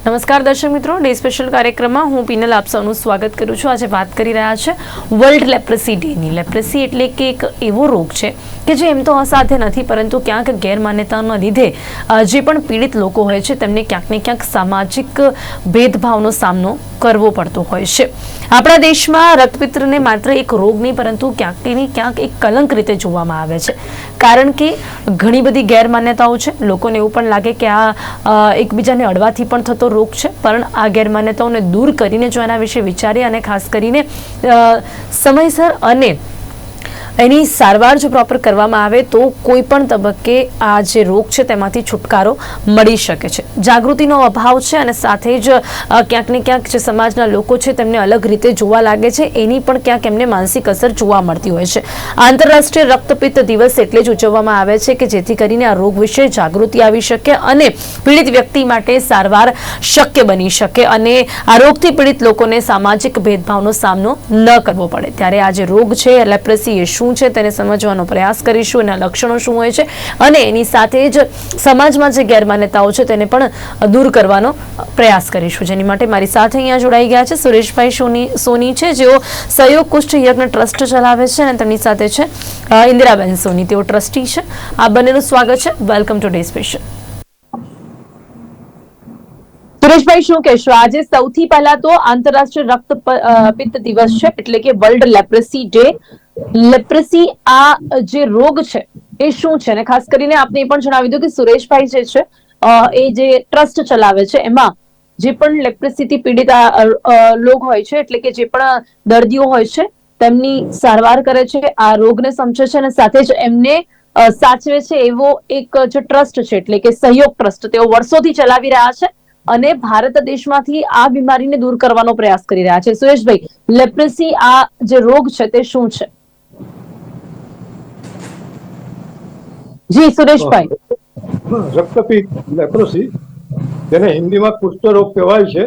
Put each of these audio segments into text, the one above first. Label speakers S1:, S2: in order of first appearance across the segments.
S1: નમસ્કાર દર્શક મિત્રો, ડે સ્પેશિયલ કાર્યક્રમમાં હું પીનલ આપ સૌનું સ્વાગત કરું છું. આજે વાત કરી રહ્યા છે વર્લ્ડ લેપ્રસી ડેની. લેપ્રસી એટલે કે એક એવો રોગ છે કે જે એમ તો અસાધ્ય નથી, પરંતુ ક્યાંક ગેરમાન્યતાના લીધે જે પણ પીડિત લોકો હોય છે તેમને ક્યાંક ને ક્યાંક સામાજિક ભેદભાવનો સામનો કરવો પડતો હોય છે. આપણા દેશમાં રક્તપિત્તને માત્ર એક રોગ નહીં, પરંતુ ક્યાંક ને ક્યાંક એક કલંક રીતે જોવામાં આવે છે. કારણ કે ઘણી બધી ગેરમાન્યતાઓ છે. લોકોને એવું પણ લાગે કે આ એકબીજાને અડવાથી પણ થતો રોગ છે, પણ આ ગેરમાન્યતાઓને દૂર કરીને જો એના વિશે વિચારીએ અને ખાસ કરીને સમયસર અને એની સારવાર જો પ્રોપર કરવામાં આવે તો કોઈ પણ તબક્કે આ જે રોગ છે તેમાંથી છુટકારો મળી શકે છે. જાગૃતિનો અભાવ છે અને સાથે જ ક્યાંક ને ક્યાંક જે સમાજના લોકો છે તેમને અલગ રીતે જોવા લાગે છે, એની પણ ક્યાંક એમને માનસિક અસર જોવા મળતી હોય છે. આંતરરાષ્ટ્રીય રક્તપિત્ત દિવસ એટલે જ ઉજવવામાં આવે છે કે જેથી કરીને આ રોગ વિશે જાગૃતિ આવી શકે અને પીડિત વ્યક્તિ માટે સારવાર શક્ય બની શકે અને આ રોગથી પીડિત લોકોને સામાજિક ભેદભાવનો સામનો ન કરવો પડે. ત્યારે આ જે રોગ છે લેપ્રસી એ શું છે તેને સમજવાનો પ્રયાસ કરીશું, એના લક્ષણો શું હોય છે અને એની સાથે જ સમાજમાં જે ગેરમાન્યતાઓ છે તેને પણ દૂર કરવાનો પ્રયાસ કરીશું. જેની માટે મારી સાથે અહીંયા જોડાઈ ગયા છે સુરેશભાઈ સોની છે, જેઓ સહયોગ કુષ્ઠ યજ્ઞ ટ્રસ્ટ ચલાવે છે, અને તેમની સાથે છે ઇન્દિરાબેન સોની, તેઓ ટ્રસ્ટી છે. આ બંનેનું સ્વાગત છે. Welcome to day special. Sureshbhai, શું કહેશો? આજે સૌથી પહેલા તો આંતરરાષ્ટ્રીય રક્તપિત્ત દિવસ છે, એટલે કે વર્લ્ડ લેપ્રસી ડે. લેપ્રસી આ જે રોગ છે એ શું છે, અને ખાસ કરીને આપને એ પણ જણાવી દો કે સુરેશભાઈ જે છે એ જે ટ્રસ્ટ ચલાવે છે એમાં જે પણ લેપ્રસીથી પીડિત લોક હોય છે, એટલે કે જે પણ દર્દીઓ હોય છે તેમની સારવાર કરે છે, આ રોગને સમજે છે અને સાથે જ એમને સાચવે છે. એવો એક જે ટ્રસ્ટ છે એટલે કે સહયોગ ટ્રસ્ટ, તેઓ વર્ષોથી ચલાવી રહ્યા છે અને ભારત દેશમાંથી આ બીમારીને દૂર કરવાનો પ્રયાસ કરી રહ્યા છે. સુરેશભાઈ, લેપ્રસી આ જે રોગ છે તે શું છે? જી સુરેશભાઈ.
S2: રક્તપિત્ત લેપ્રોસી, જેને હિન્દીમાં કુષ્ઠરોગ કહેવાય છે,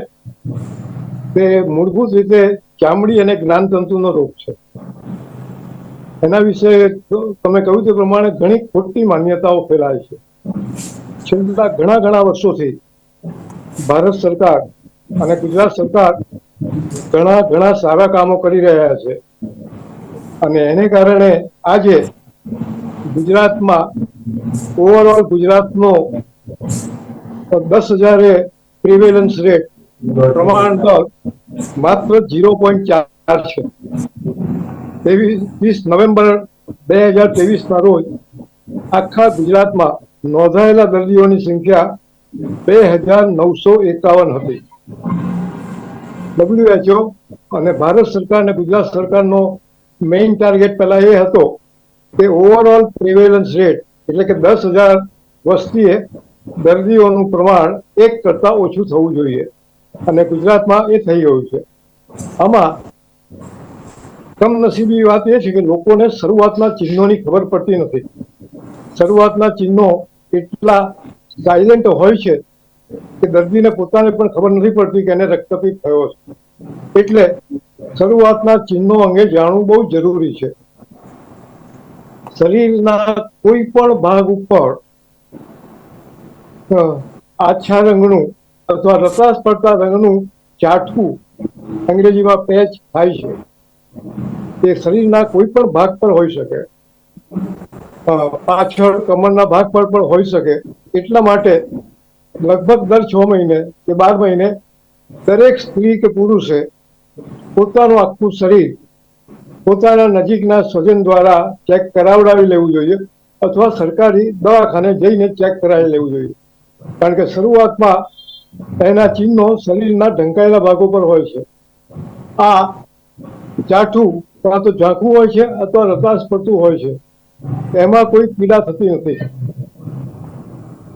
S2: તે મૂળભૂત રીતે ચામડી અને જ્ઞાનતંતુનો રોગ છે. એના વિશે તમે કહ્યું તે પ્રમાણે ઘણી ખોટી માન્યતાઓ ફેલાય છે. છેલ્લા ઘણા વર્ષોથી ભારત સરકાર અને ગુજરાત સરકાર ઘણા સારા કામો કરી રહ્યા છે અને એને કારણે આજે ગુજરાતમાં ઓવરઓલ ગુજરાતનો 10,000 પ્રિવેલન્સ રેટ પ્રમાણ દર માત્ર 0.4 છે. 30 નવેમ્બર 2023 રોજ આખા ગુજરાતમાં નોંધાયેલા દર્દીઓની સંખ્યા 2,951 હતી. WHO અને ભારત સરકાર અને ગુજરાત સરકારનો મેઇન ટાર્ગેટ પહેલા એ હતો કે ઓવરઓલ પ્રિવેલન્સ રેટ એટલે કે 10,000 વસ્તીએ દર્દીઓનું પ્રમાણ 1 કરતા ઓછું થવું જોઈએ, અને ગુજરાતમાં એ થઈ ગયું છે. આમાં કમનસીબી વાત એ છે કે લોકોને શરૂઆતના ચિહ્નોની ખબર પડતી નથી. શરૂઆતના ચિહ્નો એટલા સાયલેન્ટ હોય છે કે દર્દીને પોતાને પણ ખબર નથી પડતી કે એને રક્તપિત્ત થયો છે. એટલે શરૂઆતના ચિહ્નો અંગે જાણવું બહુ જરૂરી છે. શરીરના કોઈ પણ ભાગ ઉપર આછા રંગનું અથવા રસાસ પડતા રંગનું ચાટકું, અંગ્રેજીમાં પેચ થાય છે. તે શરીરના કોઈ પણ ભાગ પર હોઈ શકે, પાછળ કમરના ભાગ પર પણ હોઈ શકે. એટલા માટે લગભગ દર 6 મહિને કે 12 મહિને દરેક સ્ત્રી કે પુરુષે પોતાનું આખું શરીર પોતાના નજીકના સ્વજન દ્વારા ચેક કરાવડાવી લેવું જોઈએ, અથવા સરકારી દવાખાને જઈને ચેક કરાવી લેવું જોઈએ. કારણ કે શરૂઆતમાં એના ચિહ્નો શરીરના ઢંકાયેલા ભાગો પર હોય છે. આ ચાઠું કાં તો ઝાંખું હોય છે અથવા રતાશ પડતું હોય છે. એમાં કોઈ પીડા થતી નથી.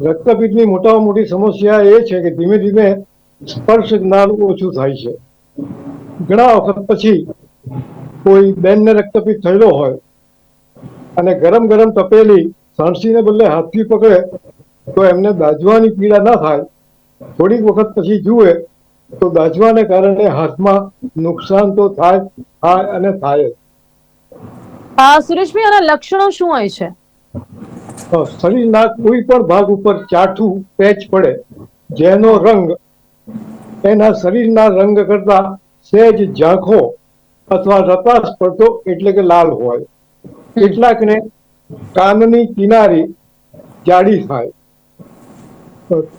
S2: રક્તપિત્તની મોટામાં મોટી સમસ્યા એ છે કે ધીમે ધીમે સ્પર્શ જ્ઞાન ઓછું થાય છે. ઘણા વખત પછી કોઈ બેનને રક્તપિત્ત થયેલો હોય અને ગરમ તપેલી સાણસીને બદલે હાથથી પકડે તો એમને દાઝવાની પીડા ના થાય. થોડીક વખત પછી જુએ તો દાઝવાને કારણે હાથમાં નુકસાન તો થાય અને થાય.
S1: સુરેશભાઈ, આના લક્ષણો શું હોય છે?
S2: શરીરના કોઈ પણ ભાગ ઉપર ચાઠું પેચ પડે, જેનો રંગ એના શરીરના રંગ કરતા સહેજ ઝાંખો અથવા રતાશ પડતો એટલે કે લાલ હોય. કેટલાકને કાનની કિનારી જાડી થાય,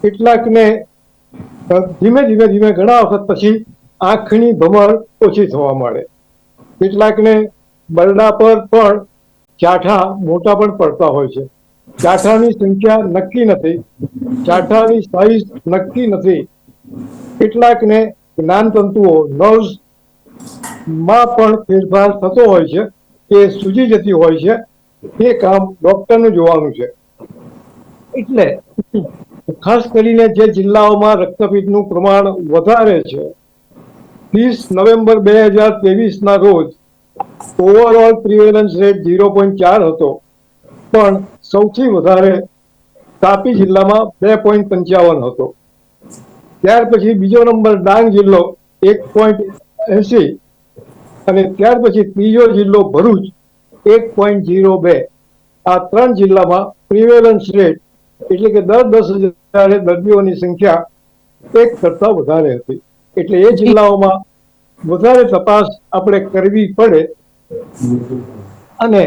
S2: કેટલાકને ધીમે ધીમે ધીમે ઘણા વખત પછી આંખની ભમર ઓછી થવા માંડે, કેટલાકને બરડા પર પણ ચાઠા મોટા પણ પડતા હોય છે. ચાઠાની સંખ્યા નક્કી નથી, ચાઠાની સાઈઝ નક્કી નથી. કેટલાકને જ્ઞાનતંતુઓ નર્વ્સ માં પણ ફેરફાર થતો હોય છે, કે સૂજી જતી હોય છે. તે કામ ડોક્ટરનું જોવાનું છે. એટલે ખાસ કરીને જે જિલ્લાઓમાં રક્તપિત્તનું પ્રમાણ વધારે છે, 30 નવેમ્બર 2023 રોજ ઓવરઓલ પ્રિવેલન્સ રેટ 0.4 હતો, પણ સૌથી વધારે તાપી જિલ્લામાં 2.55 હતો. ત્યાર પછી બીજો નંબર ડાંગ જિલ્લો 1.80 અને ત્યાર પછી ત્રીજો જિલ્લો ભરૂચ 1.02. આ 3 જિલ્લામાં પ્રિવેલન્સ રેટ એટલે કે દર 10,000 દર્દીઓની સંખ્યા 1 કરતા વધારે હતી. એટલે એ જિલ્લાઓમાં વધારે તપાસ આપણે કરવી પડે અને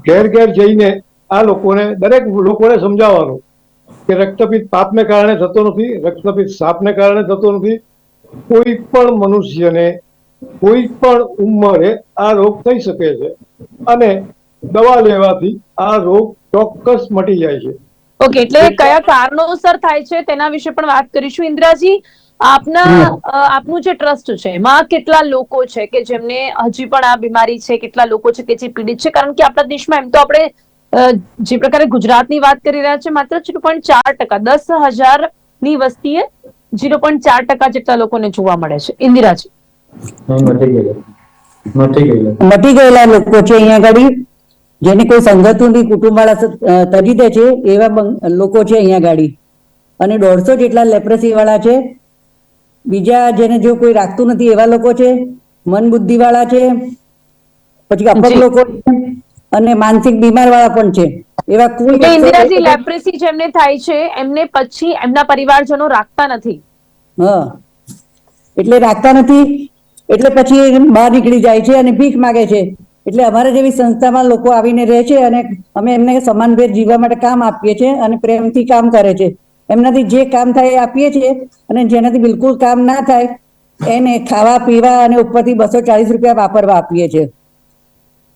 S2: ઘેર ઘેર જઈને આ લોકોને, દરેક લોકોને સમજાવવાનું કે રક્તપિત્ત પાપને કારણે થતો નથી, રક્તપિત્ત સાપને કારણે થતો નથી. કોઈ પણ મનુષ્યને કોઈ પણ ઉંમરે આ રોગ થઈ શકે છે અને દવા લેવાથી આ રોગ ચોક્કસ મટી જાય છે.
S1: ઓકે, એટલે કયા કારણોસર થાય છે તેના વિશે પણ વાત કરીશું. ઇન્દ્રાજી, આપનું જે ટ્રસ્ટ છે એમાં કેટલા લોકો છે કે જેમને હજી પણ આ બીમારી છે, કેટલા લોકો છે કે જે પીડિત છે? કારણ કે આપણા દેશમાં એમ તો આપણે જે પ્રકારે ગુજરાતની વાત કરી રહ્યા છે, માત્ર 0.4%, 10,000 ની વસ્તીએ 0.4% જેટલા લોકોને જોવા મળે છે. ઇન્દિરાજી,
S3: મટી ગયેલા લોકો છે અહીંયા આગળ, જેને કોઈ સંગતોની કુટુંબ વાળા તજી દે છે એવા લોકો છે અહીંયા આગળ. અને 150 જેટલા લેપ્રસી વાળા છે. બીજા જેને જો કોઈ રાખતું નથી એવા લોકો છે, મન બુદ્ધિ વાળા છે, પછી અપંગ લોકો અને માનસિક બીમાર વાળા પણ છે. એવા કુલ
S1: ઇન્દિરાજી, લેપ્રેસી જેમને થાય છે એમને પછી એમના પરિવારજનો રાખતા નથી.
S3: હા, એટલે રાખતા નથી, એટલે પછી બહાર નીકળી જાય છે અને ભીખ માગે છે. એટલે અમારા જેવી સંસ્થામાં લોકો આવીને રહે છે અને અમે એમને સમાનભેર જીવવા માટે કામ આપીએ છીએ અને પ્રેમથી કામ કરે છે. એમનાથી જે કામ થાય એ આપીએ છીએ અને જેનાથી બિલકુલ કામ ના થાય એને ખાવા પીવા અને ઉપરથી 240 રૂપિયા વાપરવા આપીએ છીએ.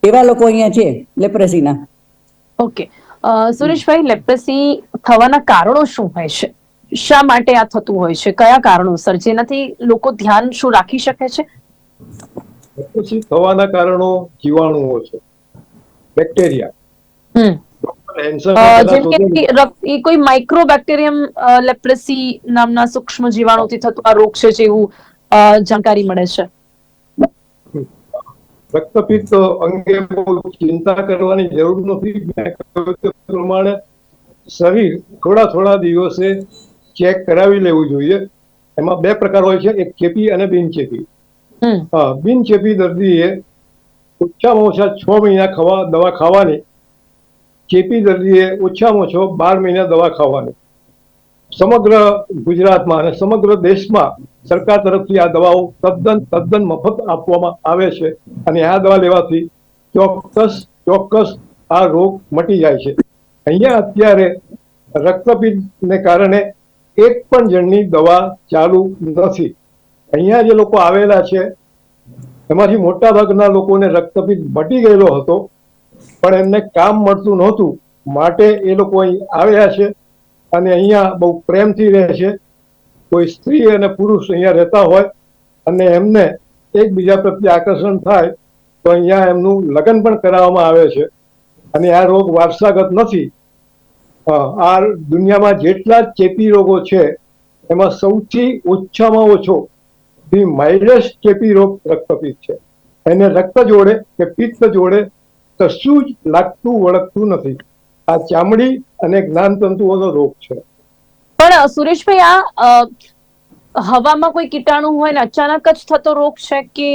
S3: એવા લોકો અહીંયા છે લેપ્રેસીના.
S1: ઓકે, સુરેશભાઈ, લેપ્રેસી થવાના કારણો શું હોય છે? શા માટે આ થતું હોય છે? કયા કારણોસર, જેનાથી લોકો ધ્યાન શું રાખી શકે છે?
S2: લેપ્રસી થવાના કારણો જીવાણુઓ છે, બેક્ટેરિયા.
S1: જેમ કે કોઈ માઇક્રોબેક્ટેરિયમ લેપ્રેસી નામના સૂક્ષ્મ જીવાણુથી થતો આ રોગ છે જેવું જાણકારી મળે છે.
S2: રક્તપિત્ત અંગે બહુ ચિંતા કરવાની જરૂર નથી. મેં કહ્યું તે પ્રમાણે શરીર થોડા દિવસે ચેક કરાવી લેવું જોઈએ. એમાં 2 પ્રકાર હોય છે, એક ચેપી અને બિનચેપી. બિનચેપી દર્દીએ ઓછામાં ઓછા 6 મહિના દવા ખાવાની, ચેપી દર્દીએ ઓછામાં ઓછો 12 મહિના દવા ખાવાની. સમગ્ર ગુજરાતમાં અને સમગ્ર દેશમાં સરકાર તરફથી આ દવાઓ તદ્દન મફત આપવામાં આવે છે અને આ દવા લેવાથી ચોક્કસ આ રોગ મટી જાય છે. અહીંયા અત્યારે રક્તપિત્તને કારણે એક પણ જણની દવા ચાલુ નથી. અહીંયા જે લોકો આવેલા છે એમાંથી મોટા ભાગના લોકોને રક્તપિત્ત મટી ગયેલો હતો, પણ એમને કામ મળતું નહોતું, માટે એ લોકો અહીં આવ્યા છે અને અહીંયા બહુ પ્રેમથી રહે છે. કોઈ સ્ત્રી અને પુરુષ અહીંયા રહેતા હોય અને એમને એકબીજા પ્રત્યે આકર્ષણ થાય તો અહીંયા એમનું લગ્ન પણ કરાવવામાં આવે છે. અને આ રોગ વારસાગત નથી. આ દુનિયામાં જેટલા ચેપી રોગો છે એમાં સૌથી ઓછામાં ઓછો માઇલ્ડેસ્ટ ચેપી રોગ રક્તપિત્ત છે. એને રક્ત જોડે કે પિત્ત જોડે કશું જ લાગતું વળગતું નથી. આ ચામડી અને જ્ઞાનતંતુઓનો રોગ છે.
S1: પણ સુરેશભાઈ, આ હવામાં કોઈ કીટાણુ હોય ને અચાનક જ થતો રોગ છે કે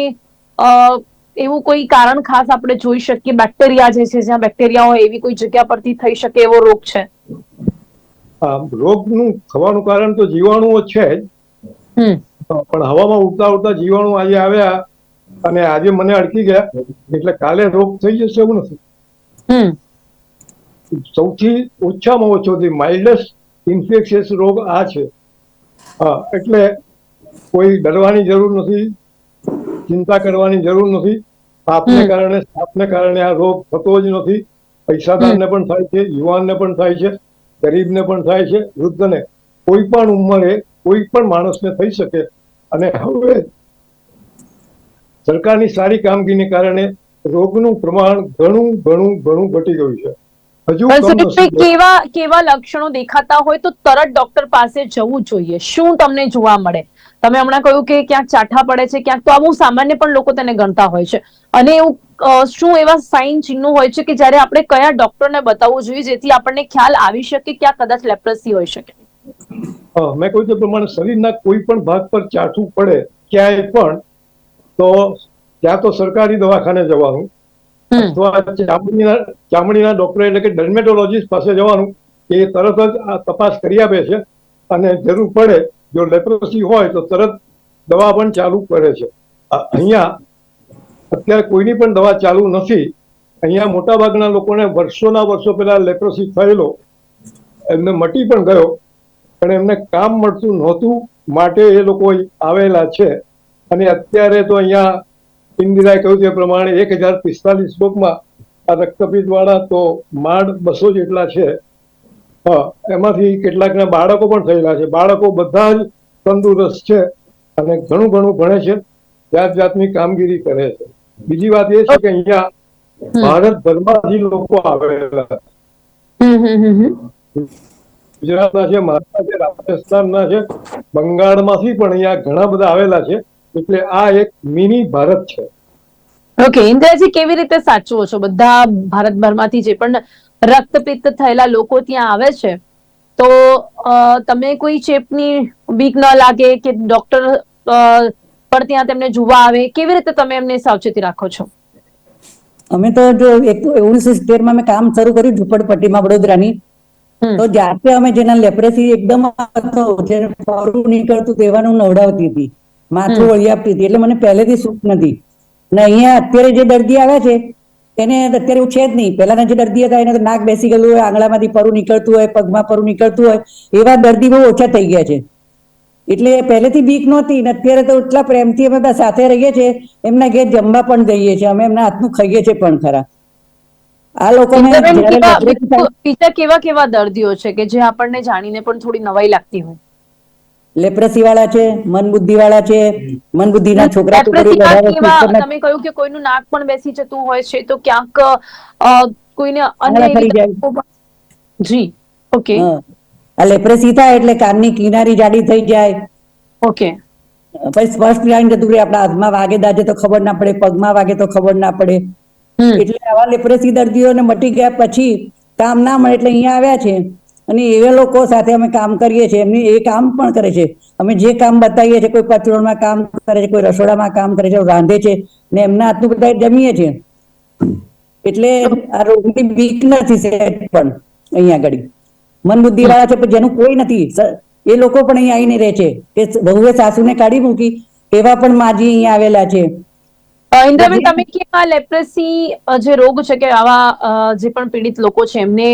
S1: એવું કોઈ કારણ ખાસ આપણે જોઈ શકીએ? બેક્ટેરિયા જે છે, જ્યાં બેક્ટેરિયા હોય એવી કોઈ જગ્યા પરથી થઈ શકે એવો રોગ છે?
S2: રોગનું થવાનું કારણ તો જીવાણુઓ છે જ,
S1: હમ
S2: પણ હવામાં ઉડતા ઉડતા જીવાણુ આજે આવ્યા અને આજે મને અડકી ગયા એટલે કાલે રોગ થઈ જશે એવું નથી.
S1: હમ
S2: સૌથી ઓછામાં ઓછો માઇલ્ડેસ્ટ ઇન્ફેક્શિયસ રોગ આ છે. હા, એટલે કોઈ ડરવાની જરૂર નથી, ચિંતા કરવાની જરૂર નથી. સાપને કારણે આ રોગ થતો જ નથી. પૈસાદારને પણ થાય છે, યુવાનને પણ થાય છે, ગરીબને પણ થાય છે, વૃદ્ધને, કોઈ પણ ઉંમરે કોઈ પણ માણસને થઈ શકે. અને હવે સરકારની સારી કામગીરીને કારણે રોગનું પ્રમાણ ઘણું ઘણું ઘણું ઘટી ગયું છે. હજુ
S1: પણ
S2: કમ
S1: સુરેશભાઈ,
S2: નસીબ.
S1: કેવા કેવા લક્ષણો દેખાતા હોય તો તરત ડોક્ટર પાસે જવું જોઈએ? શું તમને જોવા મળે? તમે હમણાં કહ્યું કે ક્યાંક ચાઠા પડે છે, ક્યાંક તો આ બહુ સામાન્ય પણ લોકો તેને ગણતા હોય છે. અને એવું શું એવા સાઇન ચિહ્નો હોય છે કે જ્યારે આપણે કયા ડોક્ટરને બતાવવું જોઈએ જેથી આપણને ખ્યાલ આવી શકે કે આ કદાચ લેપ્રસી હોઈ શકે?
S2: મેં કહ્યું તે પ્રમાણે શરીરના કોઈ પણ ભાગ પર ચાઠું પડે ક્યાંય પણ, તો ત્યાં તો સરકારી દવાખાને જવાનું અથવા ચામડીના ડોક્ટર એટલે કે ડર્મેટોલોજીસ્ટ પાસે જવાનું. એ તરત જ આ તપાસ કરી આપે છે અને જરૂર પડે જો લેપ્રોસી હોય તો તરત દવા પણ ચાલુ કરે છે. અહીંયા અત્યારે કોઈની પણ દવા ચાલુ નથી. અહીંયા મોટાભાગના લોકોને વર્ષોના વર્ષો પહેલા લેપ્રોસી થયેલો, એમને મટી પણ ગયો, પણ એમને કામ મળતું નહોતું માટે એ લોકો આવેલા છે. અને અત્યારે તો અહીંયા ઇન્દિરાએ કહ્યું તે પ્રમાણે 1045 લોકમાં આ રક્તપિત્ત વાળા તો માંડ 200 જેટલા છે. એમાંથી કેટલાકના બાળકો પણ થયેલા છે. બાળકો બધા જ તંદુરસ્ત છે અને ઘણું ઘણું ભણે છે, જાત જાતની કામગીરી કરે છે. બીજી વાત એ છે કે અહીંયા ભારતભરમાંથી લોકો આવેલા, ગુજરાતના છે, મહારાષ્ટ્રના છે, રાજસ્થાનના છે, બંગાળમાંથી પણ અહીંયા ઘણા બધા આવેલા છે. એટલે આ એક મિની ભારત છે.
S1: ઓકે, ઇન્દ્રજી, કેવી રીતે સાચવો છો? બધા ભારતભરમાંથી જે પણ રક્તપિત્ત થયેલા લોકો ત્યાં આવે છે, તો તમે કોઈ ચેપની બીક ન લાગે કે ડોક્ટર પણ ત્યાં તેમને જોવા આવે, કેવી રીતે તમે એમને સાવચેતી રાખો છો?
S3: અમે તો જો 1970 મેં કામ શરૂ કર્યું ઝુંપડપટ્ટીમાં વડોદરાની, તો જ્યારથી અમે જેના લેપ્રેસી એકદમ પરું નીકળતું તેવાનું નવડાવતી હતી, માથું વળી આપતી હતી, એટલે મને પહેલેથી સુખ નથી. ને અહીંયા અત્યારે જે દર્દી આવ્યા છે એને અત્યારે એવું છે જ નહીં. પહેલાના જે દર્દી હતા એને તો નાક બેસી ગયેલું હોય, આંગળામાંથી પરું નીકળતું હોય, પગમાં પરું નીકળતું હોય, એવા દર્દી બહુ ઓછા થઈ ગયા છે. એટલે પહેલેથી બીક નહોતી ને અત્યારે તો એટલા પ્રેમથી અમે બધા સાથે રહીએ છીએ. એમના ઘેર જમવા પણ જઈએ છીએ, અમે એમના હાથનું ખાઈએ છીએ પણ ખરા. આ લોકોને જ્યારે લેપ્રેસી થાય,
S1: બીજા કેવા કેવા દર્દીઓ છે કે જે આપણને જાણીને પણ થોડી નવાઈ લાગતી હોય?
S3: લેપ્રેસી વાળા છે, મન બુદ્ધિ વાળા છે, મન બુદ્ધિના છોકરા છોકરીઓ
S1: લેપ્રેસીમાં
S3: 18 વર્ષથી
S1: કેવા,
S3: ઉપરના
S1: તમે કહ્યું કે કોઈનું નાક પણ બેસી જતું હોય છે, તો ક્યાંક કોઈને અન્ય
S3: આંગળા
S1: એવી
S3: ફરી જાય.
S1: તકલીફો જી, ઓકે
S3: આ લેપ્રેસી થાય એટલે કાનની કિનારી જાડી થઈ જાય,
S1: ઓકે,
S3: પછી સ્પષ્ટ લાઈન જતું રહે, આપણા હાથમાં વાગે દાજે તો ખબર ના પડે, પગમાં વાગે તો ખબર ના પડે. એટલે આવા લેપ્રેસી દર્દીઓને મટી ગયા પછી કામ ના મળે એટલે અહીંયા આવ્યા છે. અને એવા લોકો સાથે અમે કામ કરીએ છીએ. એમની એ કામ પણ કરે છે. અમે જે કામ બતાવીએ છીએ, કોઈ પતરોમાં કામ કરે છે, કોઈ રસોડામાં કામ કરે છે, રાંધે છે, ને એમના હાથનું બધા જમીએ છીએ. એટલે આ રોગની બીક નથી સહેજ પણ અહીંયા આગળ. મન બુદ્ધિ વાળા છે પણ જેનું કોઈ નથી, એ લોકો પણ અહીંયા આવીને રહે છે. કે વહુએ સાસુને કાઢી મૂકી એવા પણ માજી અહીંયા આવેલા છે.
S1: ઇન્દ્રબેન, તમે કે આ લેપ્રેસી જે રોગ છે કે આવા જે પણ પીડિત લોકો છે એમને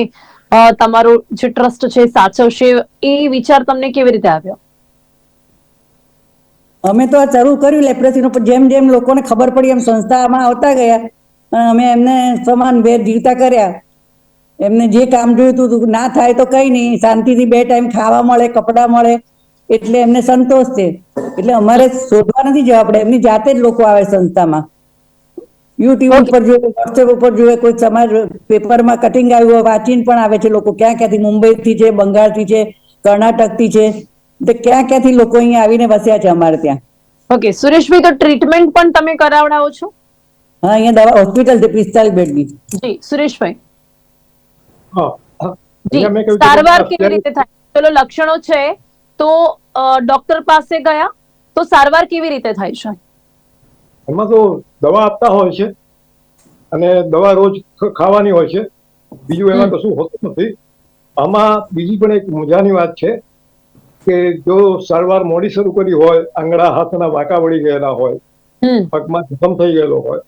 S1: તમારો જે ટ્રસ્ટ છે સાચવશે, એ વિચાર તમને કેવી રીતે આવ્યો?
S3: અમે તો આ શરૂ કર્યું લેપ્રેસીનું, પણ જેમ જેમ લોકોને ખબર પડી એમ સંસ્થામાં આવતા ગયા. અમે એમને સમાન ભેર જીવતા કર્યા. એમને જે કામ જોઈતું હતું ના થાય તો કઈ નહીં, શાંતિથી 2 ટાઈમ ખાવા મળે, કપડાં મળે, એટલે એમને સંતોષ છે. એટલે અમારે શોધવા નથી જવા પડે, એમની જાતે જ લોકો આવે સંસ્થામાં. યુટ્યુબ ઉપર જોઈએ, વોટ્સએપ ઉપર જોઈએ, કોઈ સમાજ પેપરમાં કટિંગ આવ્યું હોય વાંચીને પણ આવે છે લોકો. ક્યાં ક્યાંથી, મુંબઈથી છે, બંગાળથી છે, કર્ણાટકથી છે, એટલે ક્યાં ક્યાંથી લોકો અહીંયા આવીને વસ્યા છે અમારે ત્યાં.
S1: ઓકે, સુરેશભાઈ, તો ટ્રીટમેન્ટ પણ તમે કરાવડાવો છો?
S3: હા, અહીંયા દવા હોસ્પિટલ છે 45 બેડની.
S1: જી, સુરેશભાઈ. જી,
S2: અહીંયા મેં કહ્યું છે
S1: સારવાર કેવી
S2: અત્યારે
S1: રીતે થાય? ચલો, લક્ષણો છે તો ડોક્ટર પાસે ગયા તો સારવાર કેવી રીતે થાય છે?
S2: એમાં તો દવા આપતા હોય છે અને દવા રોજ ખાવાની હોય છે. બીજું એમાં કશું હોતું નથી. આમાં બીજી પણ એક મજાની વાત છે કે જો સારવાર મોડી શરૂ કરી હોય, આંગળા હાથના વાંકા વળી ગયેલા હોય, પગમાં જખમ થઈ ગયેલો હોય,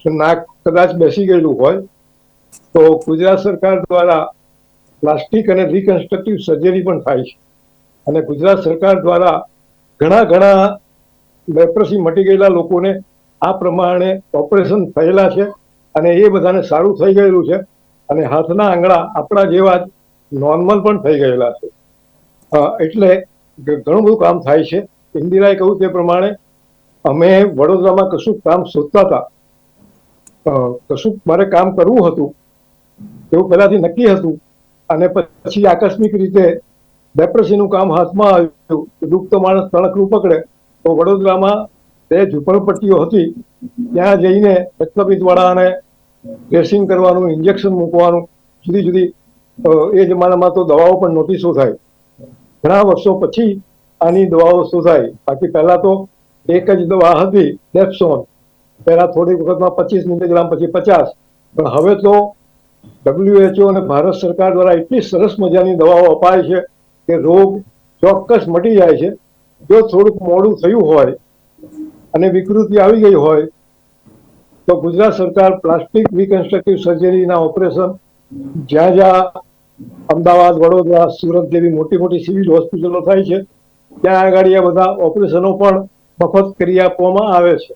S2: કે નાક કદાચ બેસી ગયેલું હોય, તો ગુજરાત સરકાર દ્વારા પ્લાસ્ટિક અને રિકન્સ્ટ્રક્ટિવ સર્જરી પણ થાય છે. અને ગુજરાત સરકાર દ્વારા ઘણા લેપ્રસી મટી ગયેલા લોકોને આ પ્રમાણે ઓપરેશન થયેલા છે અને એ બધાને સારું થઈ ગયેલું છે અને હાથના આંગળા આપણા જેવા જ નોર્મલ પણ થઈ ગયેલા છે. એટલે ઘણું બધું કામ થાય છે. ઇન્દિરાએ કહ્યું તે પ્રમાણે અમે વડોદરામાં કશું કામ શોધતા હતા, કશું મારે કામ કરવું હતું એવું પહેલાથી નક્કી હતું અને પછી આકસ્મિક રીતે લેપ્રસીનું કામ હાથમાં આવ્યું. દુખતો માણસ તણખલું પકડે તો વડોદરામાં 2 ઝૂંપડપટ્ટીઓ હતી, ત્યાં જઈને રક્તપિત્તવાળાને ડ્રેસિંગ કરવાનું, ઇન્જેક્શન મૂકવાનું, જુદી એ જમાનામાં તો દવાઓ પણ નહોતી શોધાઈ. ઘણા વર્ષો પછી આની દવાઓ શોધાઈ. બાકી પહેલા તો એક જ દવા હતી, ડેપ્સોન. પહેલા થોડી વખતમાં 25 મિલીગ્રામ, પછી 50. પણ હવે તો WHO અને ભારત સરકાર દ્વારા એટલી સરસ મજાની દવાઓ અપાય છે કે રોગ ચોક્કસ મટી જાય છે. જો થોડુંક મોડું થયું હોય અને વિકૃતિ આવી ગઈ હોય તો ગુજરાત સરકાર પ્લાસ્ટિક રિકન્સ્ટ્રક્ટિવ સર્જરીના ઓપરેશન જ્યાં અમદાવાદ, વડોદરા, સુરત જેવી મોટી સિવિલ હોસ્પિટલો થાય છે ત્યાં આગળ આ બધા ઓપરેશનો પણ મફત કરી આપવામાં આવે છે.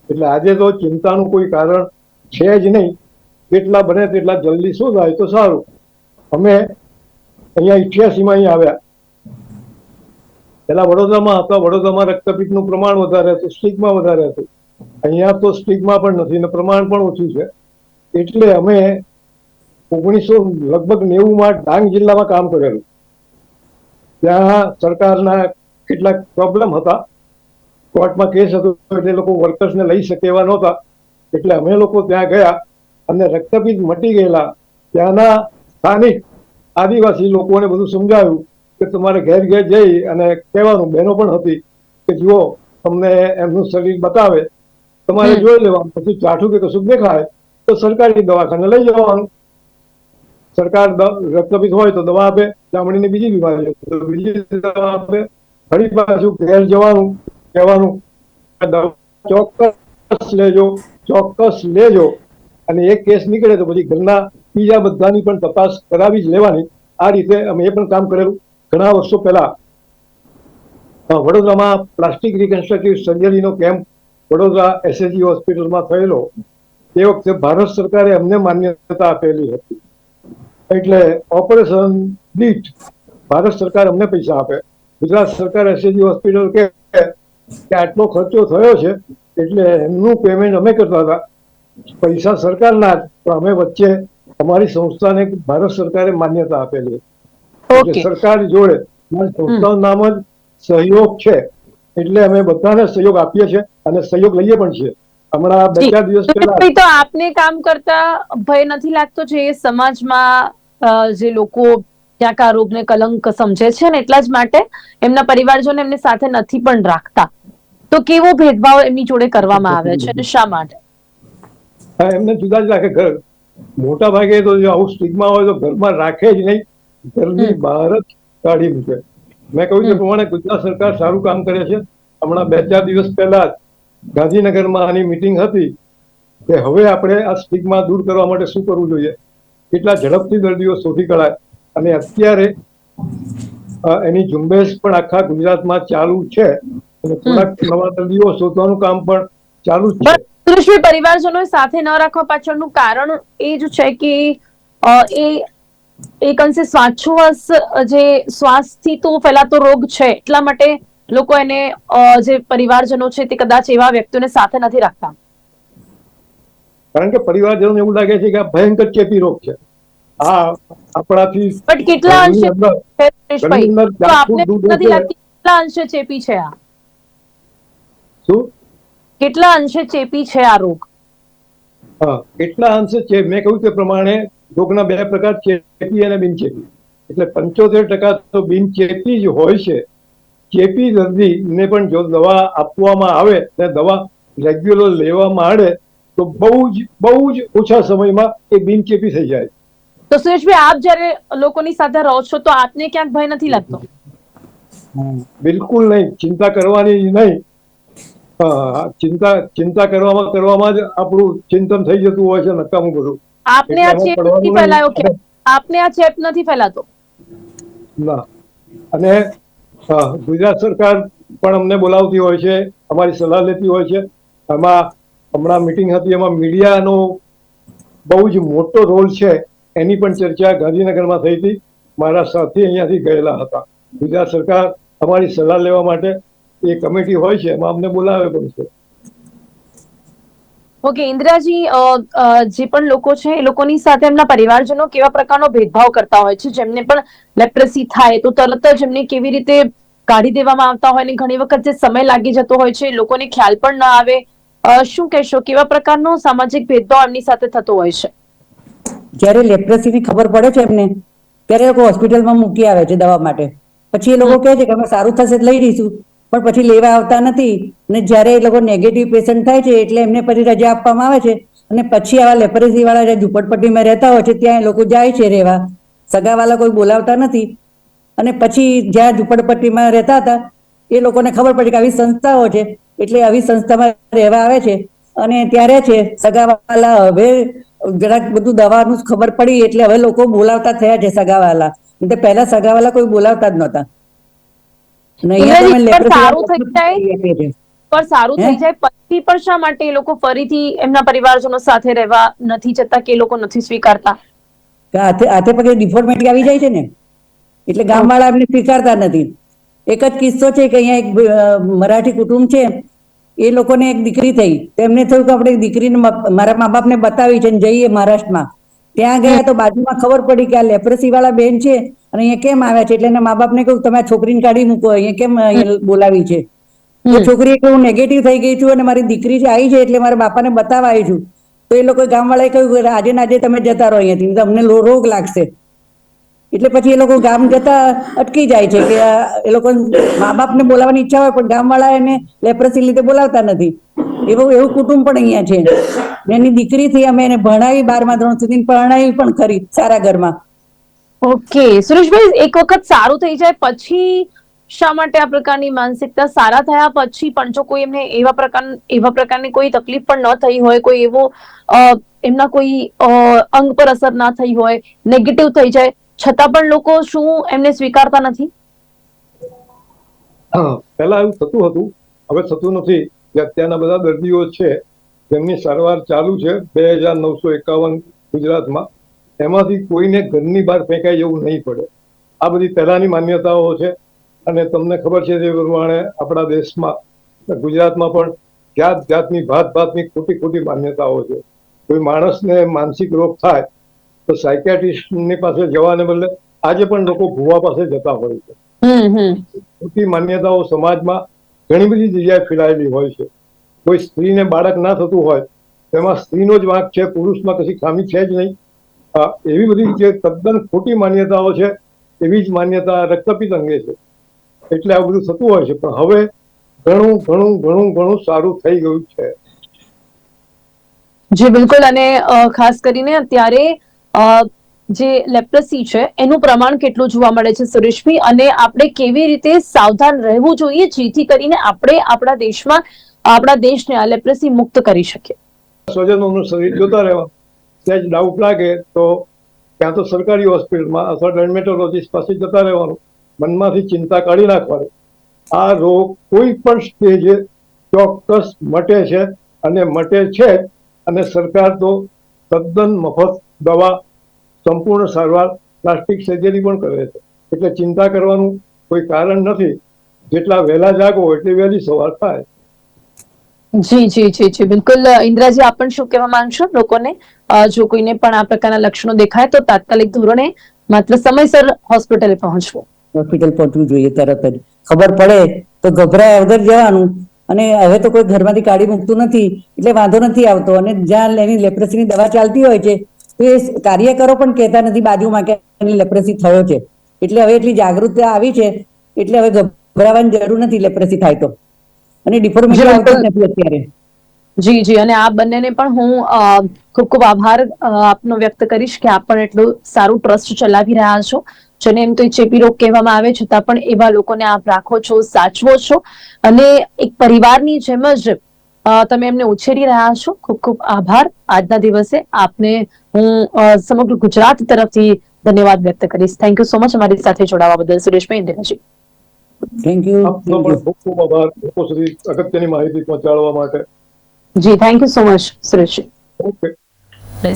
S2: એટલે આજે તો ચિંતાનું કોઈ કારણ છે જ નહીં. જેટલા બને તેટલા જલ્દી શોધાય તો સારું. અમે અહીંયા 88માં અહીં આવ્યા, પેલા વડોદરામાં હતા. વડોદરામાં રક્તપિત્તનું પ્રમાણ વધારે હતું, સ્ટિગ્મા વધારે હતું. અહીંયા તો સ્ટિગ્મા પણ નથી અને પ્રમાણ પણ ઓછું છે. એટલે અમે 1990માં ડાંગ જિલ્લામાં કામ કરેલું. ત્યાં સરકારના કેટલાક પ્રોબ્લેમ હતા, કોર્ટમાં કેસ હતો એટલે લોકો વર્કર્સને લઈ શકે એવા નહોતા. એટલે અમે લોકો ત્યાં ગયા અને રક્તપિત્ત મટી ગયેલા ત્યાંના સ્થાનિક આદિવાસી લોકોને બધું સમજાવ્યું કે તમારે ઘેર જઈ અને કહેવાનું. બહેનો પણ હતી કે જુઓ, તમને એમનું શરીર બતાવે, તમારે જોઈ લેવાનું, પછી ચાઠું કે કશું દેખાય તો સરકારી દવાખાને લઈ જવાનું. સરકાર રક્તપિત્ત હોય તો દવા આપે, ચામડીની બીજી બીમારી તો બીજી દવા આપે. ફરી પાછું ઘેર જવાનું, કહેવાનું દવા ચોક્કસ લેજો. અને એક કેસ નીકળે તો પછી ઘરના બીજા બધાની પણ તપાસ કરાવી જ લેવાની. આ રીતે અમે એ પણ કામ કરેલું. ઘણા વર્ષો પહેલા વડોદરામાં પ્લાસ્ટિક રિકન્સ્ટ્રક્ટિવ સર્જરીનો કેમ્પ વડોદરા SSG હોસ્પિટલમાં થયેલો. તે વખતે ભારત સરકારે અમને માન્યતા આપેલી હતી. એટલે ઓપરેશન દીઠ ભારત સરકાર અમને પૈસા આપે. ગુજરાત સરકાર SSG હોસ્પિટલ કે આટલો ખર્ચો થયો છે એટલે એમનું પેમેન્ટ અમે કરતા હતા. પૈસા સરકારના જ, પણ અમે વચ્ચે અમારી સંસ્થાને ભારત સરકારે માન્યતા આપેલી. એટલે સરકાર જોડે સંસ્થાનું નામ જ સહયોગ છે. એટલે અમે બધાને સહયોગ આપીએ છીએ અને સહયોગ લઈએ પણ છીએ. હમણાં 2-4 દિવસ પહેલા
S1: તો આપને કામ કરતા ભય નથી લાગતો જે સમાજમાં જે લોકો ક્યાંક આ રોગને કલંક સમજે છે ને એટલા જ માટે એમના પરિવારજનો એમને સાથે નથી પણ રાખતા, તો કેવો ભેદભાવ એમની જોડે કરવામાં આવે છે અને શા માટે?
S2: એમને જુદા જ રાખે. ઘર મોટા ભાગે તો જો આવું સ્ટિગ્મા હોય તો ઘરમાં રાખે જ નહીં, ઘરની બહાર જ કાઢી મૂકે. મેં કહ્યું તે પ્રમાણે ગુજરાત સરકાર સારું કામ કરે છે. હમણાં 2-4 દિવસ પહેલા ગાંધીનગરમાં આની મિટિંગ હતી કે હવે આપણે આ સ્ટિગ્મા દૂર કરવા માટે શું કરવું જોઈએ, કેટલા ઝડપથી દર્દીઓ શોધી કઢાય. અને અત્યારે એની ઝુંબેશ પણ આખા ગુજરાતમાં ચાલુ છે અને થોડાક નવા દર્દીઓ શોધવાનું કામ પણ ચાલુ જ છે.
S1: સુરેશભાઈ, પરિવારજનો સાથે ન રાખવા પાછળનું કારણ એ જ છે કે એ એક અંશે શ્વાસોચ્છ્વાસ જે શ્વાસથી તો ફેલાતો રોગ છે એટલા માટે લોકો એને જે પરિવારજનો છે તે કદાચ એવા વ્યક્તિઓને સાથે નથી રાખતા.
S2: કારણ કે પરિવારજનોને એવું લાગે છે કે આ ભયંકર ચેપી રોગ છે. આ આપણાથી
S1: બટ કેટલા અંશે સુરેશભાઈ તો આપને નથી લાગતી કેટલા અંશે ચેપી છે આ?
S2: શું? કેટલા
S1: અંશે ચેપી છે આ રોગ?
S2: કેટલા અંશે છે? મેં કહ્યું તે પ્રમાણે રોગના 2 પ્રકાર, ચેપી અને બિનચેપી. એટલે 75% તો બિનચેપી જ હોય છે. ચેપી દર્દીને પણ જો દવા આપવામાં આવે અને દવા રેગ્યુલર લેવામાં આવે તો બહુ જ ઓછા સમયમાં એ બિનચેપી થઈ જાય.
S1: તો સુરેશભાઈ, આપ જયારે લોકોની સાથે રહો છો તો આપને ક્યાંક ભય નથી લાગતો?
S2: બિલકુલ નહીં, ચિંતા કરવાની નહીં. ચિંતા કરવામાં જ આપણું ચિંતન થઈ જતું હોય છે નકામું બધું.
S1: આપને આ
S2: એટલે એમાં
S1: ચેપ
S2: પડવાનું
S1: નથી
S2: નહીં.
S1: ફેલાયો કે આપને આ ચેપ નથી ફેલાતો?
S2: ના. અને ગુજરાત સરકાર પણ અમને બોલાવતી હોય છે, અમારી સલાહ લેતી હોય છે. એમાં હમણાં મીટિંગ હતી, એમાં મીડિયાનો બહુ જ મોટો રોલ છે. એની પણ ચર્ચા ગાંધીનગરમાં થઈ હતી. મારા સાથી અહીંયાથી ગયેલા હતા. ગુજરાત સરકાર અમારી સલાહ લેવા માટે એ કમિટી હોય છે, એમાં અમને બોલાવે પણ છે.
S1: ઓકે ઇન્દિરાજી, જે પણ લોકો છે એ લોકોની સાથે એમના પરિવારજનો કેવા પ્રકારનો ભેદભાવ કરતા હોય છે? જેમને પણ લેપ્રસી થાય તો તરત જ એમને કેવી રીતે કાઢી દેવામાં આવતા હોય, ને ઘણી વખત જે સમય લાગી જતો હોય છે લોકોને ખ્યાલ પણ ના આવે. શું કહેશો, કેવા પ્રકારનો સામાજિક ભેદભાવ એમની સાથે થતો હોય છે?
S3: જયારે લેપ્રસીની ખબર પડે છે એમને, ત્યારે એ લોકો હોસ્પિટલમાં મૂકી આવે છે દવા માટે. પછી એ લોકો કહે છે કે અમે સારું થશે તો લઈ રહીશું, પણ પછી લેવા આવતા નથી. અને જયારે એ લોકો નેગેટિવ પેશન્ટ થાય છે એટલે એમને પછી રજા આપવામાં આવે છે. અને પછી આવા લેપ્રસી વાળા જે ઝુંપડપટ્ટીમાં રહેતા હોય છે ત્યાં એ લોકો જાય છે રહેવા. સગાવાલા કોઈ બોલાવતા નથી. અને પછી જ્યાં ઝુંપડપટ્ટીમાં રહેતા હતા એ લોકોને ખબર પડી કે આવી સંસ્થાઓ છે, એટલે આવી સંસ્થામાં રહેવા આવે છે અને ત્યારે છે સગાવાલા. હવે જરાક બધું દવાનું ખબર પડી એટલે હવે લોકો બોલાવતા થયા છે સગાવાલા. એટલે પહેલા સગાવાલા કોઈ બોલાવતા જ નહોતા. અને અહીંયા તો અમે
S1: ઇન્દ્રજીત, પર
S3: લેપ્રસી
S1: સારું થઈ જાય, પર સારું થઈ જાય પછી પણ શા માટે એ લોકો ફરીથી એમના પરિવારજનો સાથે રહેવા નથી જતા, કે એ લોકો નથી સ્વીકારતા?
S3: હાથે હાથે પગે ડિફોર્મેટી આવી જાય છે ને, એટલે ગામવાળા એમને સ્વીકારતા નથી. એક જ કિસ્સો છે કે અહીંયા એક મરાઠી કુટુંબ છે, એ લોકોને એક દીકરી થઈ. તેમને થયું કે આપણે દીકરીને મારા મા બાપને બતાવી છે ને જઈએ મહારાષ્ટ્રમાં. ત્યાં ગયા તો બાજુમાં ખબર પડી કે આ લેપ્રસી વાળા બેન છે અને અહીંયા કેમ આવ્યા છે. એટલે એના મા બાપને કહ્યું તમે આ છોકરીને કાઢી મૂકો, અહીંયા કેમ અહીંયા બોલાવી છે. તો છોકરીએ કહ્યું નેગેટિવ થઈ ગઈ છું અને મારી દીકરી જે આવી છે એટલે મારા બાપાને બતાવવા આવી છું. તો એ લોકો ગામવાળાએ કહ્યું કે આજે ને આજે તમે જતા રહો અહીંયાથી, તમને રોગ લાગશે. એટલે પછી એ લોકો ગામ જતા અટકી જાય છે કે એ લોકો મા બાપને બોલાવવાની ઈચ્છા હોય પણ ગામવાળા એને લેપ્રસી લીધે બોલાવતા નથી. એવું એવું કુટુંબ પણ અહીંયા છે. એની દીકરીથી અમે એને ભણાવી 12મા ધોરણ સુધી, પરણાવી પણ ખરી સારા ઘરમાં.
S1: ઓકે સુરેશભાઈ, એક વખત સારું થઈ જાય પછી શા માટે આ પ્રકારની માનસિકતા? સારા થયા પછી પણ જો કોઈ એમને એવા પ્રકારની કોઈ તકલીફ પણ ન થઈ હોય, કોઈ એવો એમના કોઈ અંગ પર અસર ના થઈ હોય, નેગેટિવ થઈ જાય છતાં પણ લોકો શું એમને સ્વીકારતા નથી?
S2: પહેલા એવું થતું હતું, હવે થતું નથી. જે અત્યારના બધા દર્દીઓ છે જેમની સારવાર ચાલુ છે 2951 ગુજરાતમાં, એમાંથી કોઈને ઘરની બહાર ફેંકાય એવું નહીં પડે. આ બધી પહેલાની માન્યતાઓ છે. અને તમને ખબર છે તે પ્રમાણે આપણા દેશમાં, ગુજરાતમાં પણ જાત જાતની ભાત ભાતની ખોટી ખોટી માન્યતાઓ છે. કોઈ માણસને માનસિક રોગ થાય તો સાયકિયાટ્રિસ્ટની પાસે જવાને બદલે આજે પણ લોકો ભુવા પાસે જતા હોય છે. ખોટી માન્યતાઓ સમાજમાં ઘણી બધી જગ્યાએ ફેલાયેલી હોય છે. કોઈ સ્ત્રીને બાળક ના થતું હોય તેમાં સ્ત્રીનો જ વાંક છે, પુરુષમાં કશી ખામી છે જ નહીં. એવી બધી જે તદ્દન ખોટી માન્યતાઓ છે, એવી જ માન્યતા રક્તપિત અંગે છે. એટલે આ બધું થતું હોય છે. પણ હવે ઘણું ઘણું ઘણું ઘણું સારું થઈ ગયું છે.
S1: જી બિલકુલ. અને ખાસ કરીને અત્યારે જે લેપ્રસી છે એનું પ્રમાણ કેટલું જોવા મળે છે સુરેશભાઈ, અને આપણે કેવી રીતે સાવધાન રહેવું જોઈએ જેથી કરીને આપણે આપણા દેશને આ લેપ્રસી મુક્ત કરી શકીએ?
S2: સ્વજનોનું શરીર જોતા રહેવા. સહેજ ડાઉટ લાગે તો ક્યાં તો સરકારી હોસ્પિટલમાં અથવા ડર્મેટોલોજીસ્ટ પાસે જતા રહેવાનું. મનમાંથી ચિંતા કાઢી નાખવાની. આ રોગ કોઈ પણ સ્ટેજે ચોક્કસ મટે છે અને મટે છે જ. અને સરકાર તો તદ્દન મફત દવા, સંપૂર્ણ સારવાર, પ્લાસ્ટિક સર્જરી પણ કરે છે. એટલે ચિંતા કરવાનું કોઈ કારણ નથી. જેટલા વહેલા જાગો એટલી વહેલી સવાર થાય.
S1: જી જી જી જી બિલકુલ. ઇન્દ્રાજી, આપ પણ શું કહેવા માંગશો લોકોને? જો કોઈને પણ આ પ્રકારના લક્ષણો દેખાય તો તાત્કાલિક ધોરણે માત્ર સમયસર હોસ્પિટલે પહોંચવું.
S3: હોસ્પિટલ પહોંચવું જોઈએ તરત જ. ખબર પડે તો ગભરાયા વગર જવાનું. અને હવે તો કોઈ ઘરમાંથી કાઢી મૂકતું નથી એટલે વાંધો નથી આવતો. અને જ્યાં એની લેપ્રસીની દવા ચાલતી હોય છે તો એ કાર્યકરો પણ કહેતા નથી બાજુમાં કે એની લેપ્રસી થયો છે. એટલે હવે એટલી જાગૃતતા આવી છે એટલે હવે ગભરાવાની જરૂર નથી લેપ્રસી થાય તો. અને ડિફોર્મેશન આવતી જ નથી અત્યારે.
S1: જી જી. અને આ બંનેને પણ હું ખૂબ ખૂબ આભાર આપનો વ્યક્ત કરીશ કે આપ પણ એટલું સારું ટ્રસ્ટ ચલાવી રહ્યા છો જેને એમ તો એ ચેપી રોગ કહેવામાં આવે છતાં પણ એવા લોકોને આપ રાખો છો, સાચવો છો અને એક પરિવારની જેમ જ તમે એમને ઉછેરી રહ્યા છો. ખૂબ ખૂબ આભાર. આજના દિવસે આપને હું સમગ્ર ગુજરાત તરફથી ધન્યવાદ વ્યક્ત કરીશ. થેન્ક યુ સો મચ અમારી સાથે જોડાવા બદલ સુરેશભાઈ ઇન્દ્રજી.
S3: Thank you.
S2: આપનો પણ ખૂબ ખૂબ આભાર લોકોશ્રી અગત્યની માહિતી પહોંચાડવા માટે.
S1: જી, થેન્ક યુ સો મચ સુરેશજી.
S2: ઓકે.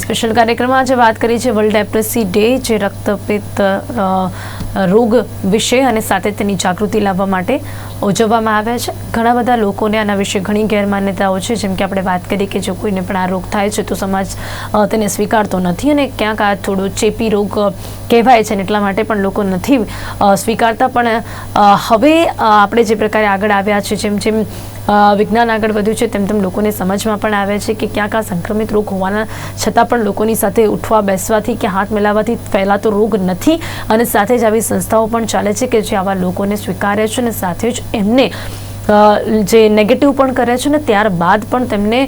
S1: સ્પેશિયલ કાર્યક્રમમાં આજે વાત કરી છે વર્લ્ડ લેપ્રસી ડે, જે રક્તપિત્ત રોગ વિશે અને સાથે તેની જાગૃતિ લાવવા માટે ઉજવવામાં આવ્યા છે. ઘણા બધા લોકોને આના વિશે ઘણી ગેરમાન્યતાઓ છે. જેમ કે આપણે વાત કરી કે જો કોઈને પણ આ રોગ થાય છે તો સમાજ તેને સ્વીકારતો નથી અને ક્યાંક આ થોડો ચેપી રોગ કહેવાય છે અને એટલા માટે પણ લોકો નથી સ્વીકારતા. પણ હવે આપણે જે પ્રકારે આગળ આવ્યા છે, જેમ જેમ વિજ્ઞાન આગળ વધ્યું છે તેમ તેમ લોકોને સમજમાં પણ આવે છે કે ક્યાંક આ સંક્રમિત રોગ હોવાના છતાં પણ લોકોની સાથે ઉઠવા બેસવાથી કે હાથ મિલાવવાથી ફેલાતો રોગ નથી અને સાથે જ આવી સંસ્થાઓ પણ ચાલે છે કે જે આવા લોકોને સ્વીકારે છે અને સાથે જ એમને જે નેગેટિવ પણ કરે છે ને ત્યારબાદ પણ તેમને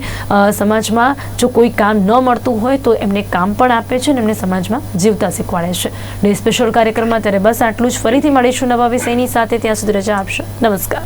S1: સમાજમાં જો કોઈ કામ ન મળતું હોય તો એમને કામ પણ આપે છે અને એમને સમાજમાં જીવતા શીખવાડે છે. ડે સ્પેશિયલ કાર્યક્રમમાં ત્યારે બસ આટલું જ. ફરીથી મળીશું નવા વિષયની સાથે. ત્યાં સુધી રજા આપશો. નમસ્કાર.